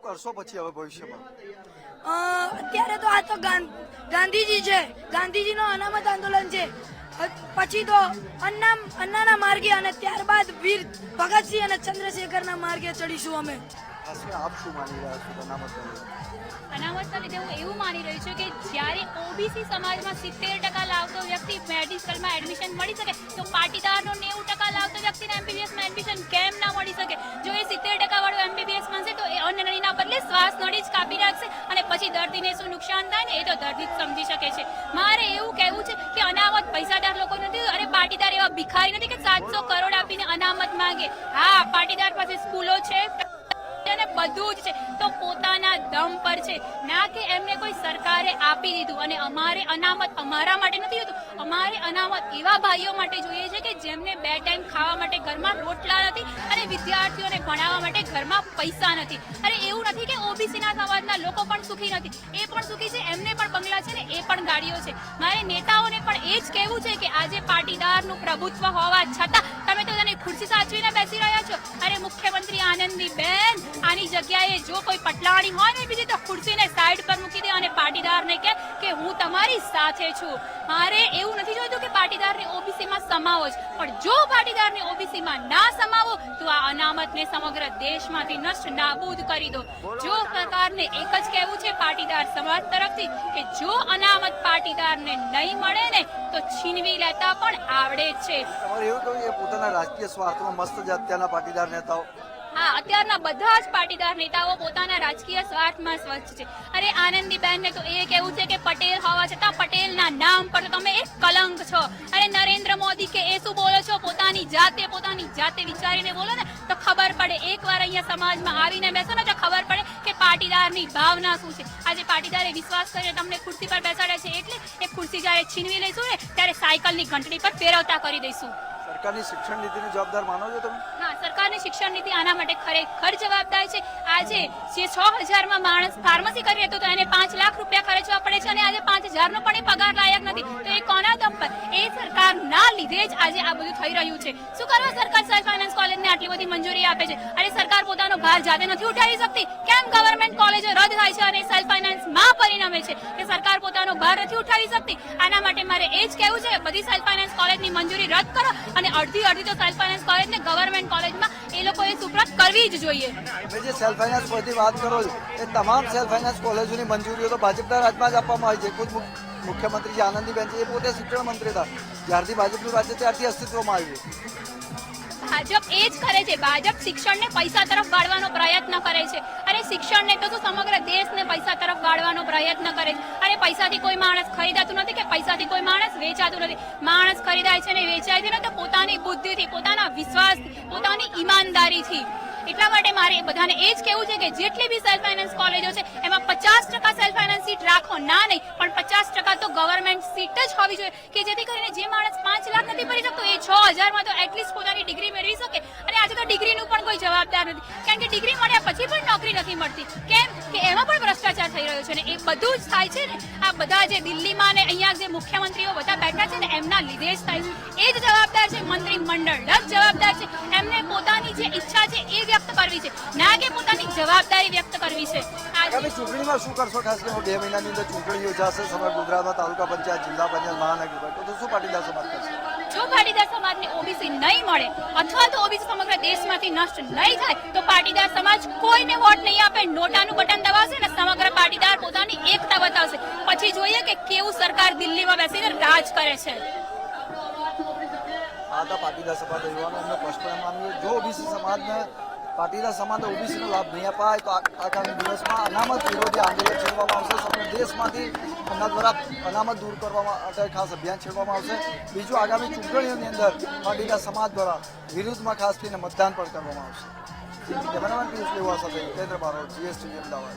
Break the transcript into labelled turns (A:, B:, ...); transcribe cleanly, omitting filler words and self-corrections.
A: કરશો પછી હવે ભવિષ્યમાં?
B: અત્યારે તો આ તો ગાંધીજી છે, ગાંધીજીનો અનામત આંદોલન છે, પછી તો અન્નાના માર્ગે અને ત્યારબાદ વીર ભગતસિંહ અને ચંદ્રશેખરના માર્ગે ચડીશું અમે.
A: આપ શું માની રહ્યા છો અનામતના
C: લીધે? હું એવું માની રહી છું કે જ્યારે ઓબીસી સમાજમાં 70% લાવતો વ્યક્તિ મેડિકલમાં એડમિશન મળી શકે તો પાટીદારનો 90% લાવતો વ્યક્તિને એમબીબીએસમાં એડમિશન કેમ ના મળી શકે? જો એ 70% વાળો એમબીબીએસ મળશે તો એ અન્ય નળીના બદલે શ્વાસ નળી જ કાપી રાખશે અને પછી દર્દીને શું નુકસાન થાય ને એ તો દર્દી જ સમજી શકે છે. મારે એવું કહેવું છે કે અનામત પૈસાદાર લોકો નથી અને પાટીદાર એવા ભિખારી નથી કે 700 કરોડ આપીને અનામત માંગે. હા, પાટીદાર પાસે સ્કૂલો છે અને બધું જ છે, તો પોતાના દમ પર છે, ના કે એમને કોઈ સરકારે આપી દીધું. અને અમારે અનામત અમારા માટે નથી હોતું, અમારે અનામત એવા ભાઈઓ માટે જોઈએ છે કે જેમને 2 ટાઈમ ખાવા માટે ઘરમાં રોટલા નથી અને વિદ્યાર્થીઓને ભણાવવા માટે ઘરમાં પૈસા નથી. અરે એવું નથી કે ઓબીસીના સમાજના લોકો પણ સુખી નથી, એ પણ સુખી છે, એમને પણ બંગલા છે ને એ પણ ગાડીઓ છે. મારે નેતાઓને પણ એ જ કહેવું છે કે આજે પાટીદારનું પ્રભુત્વ હોવા છતાં તમે તો તેને ખુરશી સાચવીને બેસી રહ્યા છો. અરે મુખ્યમંત્રી આનંદીબેન, આની જગ્યાએ જો કોઈ પટલાણી હોય ને બીજી તો ખુરશીને સાઈડ પર મૂકી દે અને પાટીદારને કહે કે હું તમારી સાથે છું. મારે એવું નથી જોઈતું કે પાટીદારને ઓબીસીમાં સમાવો જ, પણ જો પાટીદારને ઓબીસીમાં ના સમાવો તો આ અનામતને સમગ્ર દેશમાંથી નષ્ટ નાબૂદ કરી દો. જો સરકારને એક જ કહેવું છે પાટીદાર સમાજ તરફથી કે જો અનામત પાટીદારને નહીં મળે ને તો છીનવી લેતા પણ આવડે જ છે.
A: તમારે એવું કહ્યું કે પોતાના રાજકીય સ્વાર્થમાં મસ્ત છે અત્યારના પાટીદાર નેતાઓ?
C: હા, અત્યારના બધા જ પાટીદાર નેતાઓ પોતાના રાજકીય સ્વાર્થમાં સ્વચ્છ છે. અરે આનંદીબેનને તો એ કહેવું છે કે પટેલ હોવા છતાં પટેલના નામ પર તમે એક કલંક છો. અરે નરેન્દ્ર મોદી કે એ શું બોલો છો? પોતાની જાતે વિચારીને બોલો ને તો ખબર પડે. એકવાર અહીંયા સમાજમાં આવીને બેસો ને તો ખબર પડે કે પાટીદારની ભાવના શું છે. આજે પાટીદારે વિશ્વાસ કરીને તમને ખુરશી પર બેસાડ્યા છે એટલે એ ખુરશી જ્યારે છીનવી લઈશું ને ત્યારે સાયકલની ઘંટડી પર ફેરવતા કરી દઈશું.
A: સરકારની શિક્ષણ નીતિની જવાબદાર માનો છો તમે?
C: હા, સરકારની શિક્ષણ નીતિ આના માટે ખરેખર જવાબદાર છે. આજે જે 6000માં માણસ ફાર્મસી કરી હતો તો એને 5 લાખ રૂપિયા ખર્ચવા પડે છે અને આજે 5000નો પણ એ પગાર લાયક નથી. તો એ કોના દમ પર? એ સરકારના લીધે જ આજે આ બધું થઈ રહ્યું છે. શું કરવા સરકાર સેલ્ફ ફાઇનાન્સ કોલેજને આટલી બધી મંજૂરી આપે છે? અરે સરકાર પોતાનો ભાર જાતે નથી ઉઠાવી શકતી? કેમ ગવર્મેન્ટ કોલેજો રદ થાય છે અને સેલ્ફ ફાઇનાન્સમાં પરિણમે છે કે સરકાર પોતાનો ભાર નથી ઉઠાવી શકતી? આના માટે મારે એ જ કહેવું છે બધી સેલ્ફ ફાઇનાન્સ કોલેજની મંજૂરી રદ કરો અને અડધી તો સેલ્ફ ફાઇનાન્સ કોલેજને ગવર્મેન્ટ કોલેજમાં એ લોકોએ સુપ્રત કરવી જ જોઈએ.
A: જે સેલ્ફ ફાઇનાન્સ પરથી વાત કરો એ તમામ સેલ્ફ ફાઇનાન્સ કોલેજોની મંજૂરીઓ તો ભાજપના રાજમાં જ આપવામાં આવી છે. ખુદ મુખ્યમંત્રી જે આનંદીબેન છે એ પોતે શિક્ષણ મંત્રી હતા, જ્યારથી ભાજપનું રાજ છે ત્યારથી અસ્તિત્વમાં આવ્યું.
C: ભાજપ એ જ કરે છે. ભાજપ શિક્ષણને પૈસા તરફ વાળવાનો પ્રયત્ન કરે છે. અરે શિક્ષણને તો સમગ્ર દેશને પૈસા તરફ વાળવાનો પ્રયત્ન કરે છે. અરે પૈસાથી કોઈ માણસ ખરીદાતું નથી કે પૈસાથી કોઈ માણસ વેચાતું નથી. માણસ ખરીદાય છે ને વેચાય છે ને તો પોતાની બુદ્ધિથી, પોતાના વિશ્વાસથી, પોતાની ઈમાનદારીથી. એટલા માટે મારે બધાને એ જ કહેવું છે કે જેટલી બી સેલ્ફ ફાઇનાન્સ કોલેજો છે એમાં 50% સેલ્ફ ફાઇનાન્સ સીટ રાખો, ના નહીં પણ 50% તો ગવર્મેન્ટ સીટ જ હોવી જોઈએ કે જેથી કરીને જે માણસ 5 લાખ નથી ભરી શકતો એ 6000માં તો એટલીસ્ટ પોતાની ડિગ્રી મેળવી શકે. અને આજે તો ડિગ્રીનું પણ કોઈ જવાબદાર નથી, કારણ કે ડિગ્રી મળ્યા પછી પણ નોકરી નથી મળતી. કેમ કે એમાં પણ ભ્રષ્ટાચાર થઈ રહ્યો છે ને એ બધું જ થાય છે ને આ બધા જે દિલ્હીમાં ને અહીંયા જે મુખ્યમંત્રીઓ બધા બેઠા છે ને એમના લીધે જ થાય છે. એ જ જવાબદાર છે, મંત્રીમંડળ જ જવાબદાર છે. એમને પોતાની જે ઈચ્છા છે એ વ્યક્ત કરવી છે, ના કે પોતાની જવાબદારી વ્યક્ત કરવી છે.
A: આગામી ચૂંટણીમાં શું કરશો? ખાસ કરીને 2 મહિનાની અંદર ચૂંટણી યોજાશે સમગ્ર ગુજરાતમાં, તાલુકા પંચાયત, જિલ્લા પંચાયત, મહાનગરપાલિકા. તો શું પાટીદાર સમાજ કરશે?
C: જો પાટીદાર સમાજને ઓબીસી નહીં મળે અથવા તો ઓબીસી સમગ્ર દેશમાંથી નષ્ટ નહીં થાય તો પાટીદાર સમાજ કોઈને વોટ નહીં આપે, નોટાનું બટન દબાવશે ને સમગ્ર પાટીદાર પોતાની એકતા બતાવશે. પછી જોઈએ કે કેવું સરકાર દિલ્હીમાં બેસીને રાજ કરે છે.
A: આ હતા પાટીદાર સમાજના યુવાનો. એમને સ્પષ્ટપણે માનવું જો ઓબીસી સમાજને પાટીદાર સમાજને ઓબીસીનો લાભ નહીં અપાય તો આગામી દિવસમાં અનામત વિરોધી આંદોલન છેડવામાં આવશે. સમગ્ર દેશમાંથી એમના દ્વારા અનામત દૂર કરવા માટે ખાસ અભિયાન છેડવામાં આવશે. બીજું આગામી ચૂંટણીઓની અંદર પાટીદાર સમાજ દ્વારા વિરુદ્ધમાં ખાસ કરીને મતદાન પણ કરવામાં આવશે. કેમેરામેન પિયુષ લેવા સાથે કેન્દ્ર બારોટ, GSTV અમદાવાદ.